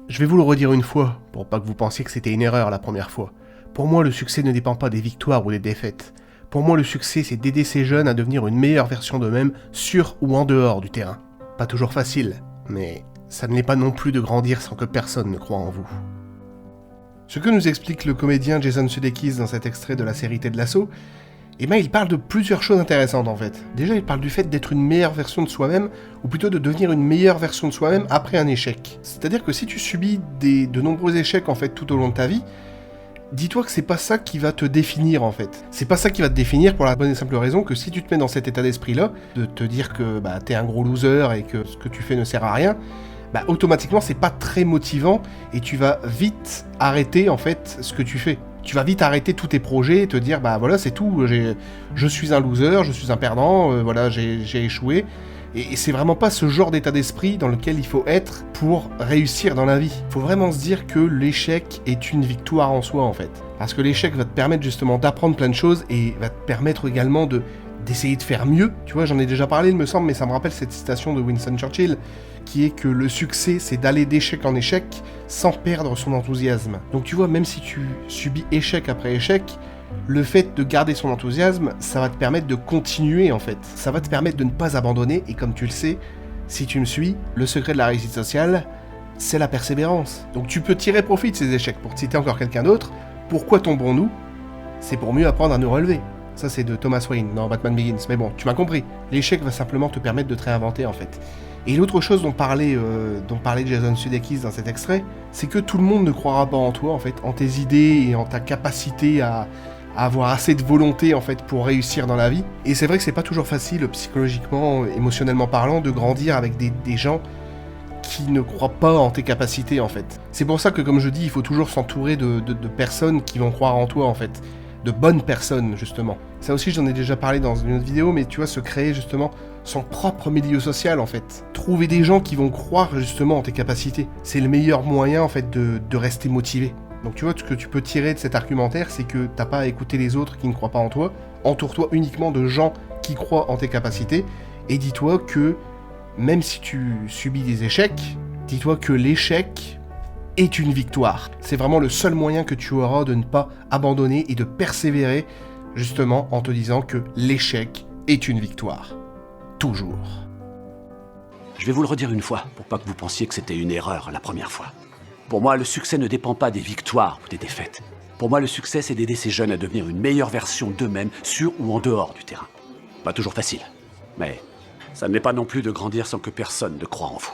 Je vais vous le redire une fois, pour pas que vous pensiez que c'était une erreur la première fois. Pour moi, le succès ne dépend pas des victoires ou des défaites. Pour moi, le succès, c'est d'aider ces jeunes à devenir une meilleure version d'eux-mêmes, sur ou en dehors du terrain. Pas toujours facile, mais ça ne l'est pas non plus de grandir sans que personne ne croie en vous. Ce que nous explique le comédien Jason Sudeikis dans cet extrait de la série Ted Lasso, il parle de plusieurs choses intéressantes en fait. Déjà, il parle du fait d'être une meilleure version de soi-même, ou plutôt de devenir une meilleure version de soi-même après un échec. C'est-à-dire que si tu subis de nombreux échecs en fait tout au long de ta vie, dis-toi que c'est pas ça qui va te définir en fait. C'est pas ça qui va te définir pour la bonne et simple raison que si tu te mets dans cet état d'esprit-là, de te dire que t'es un gros loser et que ce que tu fais ne sert à rien, automatiquement c'est pas très motivant et tu vas vite arrêter en fait ce que tu fais. Tu vas vite arrêter tous tes projets et te dire voilà c'est tout, je suis un loser, je suis un perdant, j'ai échoué. Et c'est vraiment pas ce genre d'état d'esprit dans lequel il faut être pour réussir dans la vie. Il faut vraiment se dire que l'échec est une victoire en soi en fait. Parce que l'échec va te permettre justement d'apprendre plein de choses et va te permettre également d'essayer de faire mieux. Tu vois, j'en ai déjà parlé il me semble, mais ça me rappelle cette citation de Winston Churchill qui est que le succès c'est d'aller d'échec en échec sans perdre son enthousiasme. Donc tu vois, même si tu subis échec après échec, le fait de garder son enthousiasme, ça va te permettre de continuer en fait. Ça va te permettre de ne pas abandonner et comme tu le sais, si tu me suis, le secret de la réussite sociale, c'est la persévérance. Donc tu peux tirer profit de ces échecs. Pour te citer encore quelqu'un d'autre, pourquoi tombons-nous ? C'est pour mieux apprendre à nous relever. Ça c'est de Thomas Wayne dans Batman Begins, mais bon, tu m'as compris. L'échec va simplement te permettre de te réinventer en fait. Et l'autre chose dont parlait Jason Sudeikis dans cet extrait, c'est que tout le monde ne croira pas en toi en fait, en tes idées et en ta capacité à avoir assez de volonté en fait pour réussir dans la vie. Et c'est vrai que c'est pas toujours facile psychologiquement, émotionnellement parlant, de grandir avec des gens qui ne croient pas en tes capacités en fait. C'est pour ça que comme je dis, il faut toujours s'entourer de personnes qui vont croire en toi en fait. De bonnes personnes justement. Ça aussi j'en ai déjà parlé dans une autre vidéo, mais tu vois, se créer justement son propre milieu social en fait. Trouver des gens qui vont croire justement en tes capacités. C'est le meilleur moyen en fait de rester motivé. Donc tu vois, ce que tu peux tirer de cet argumentaire, c'est que t'as pas à écouter les autres qui ne croient pas en toi. Entoure-toi uniquement de gens qui croient en tes capacités. Et dis-toi que même si tu subis des échecs, dis-toi que l'échec est une victoire. C'est vraiment le seul moyen que tu auras de ne pas abandonner et de persévérer, justement en te disant que l'échec est une victoire. Toujours. Je vais vous le redire une fois, pour pas que vous pensiez que c'était une erreur la première fois. Pour moi, le succès ne dépend pas des victoires ou des défaites. Pour moi, le succès, c'est d'aider ces jeunes à devenir une meilleure version d'eux-mêmes, sur ou en dehors du terrain. Pas toujours facile, mais ça ne l'est pas non plus de grandir sans que personne ne croie en vous.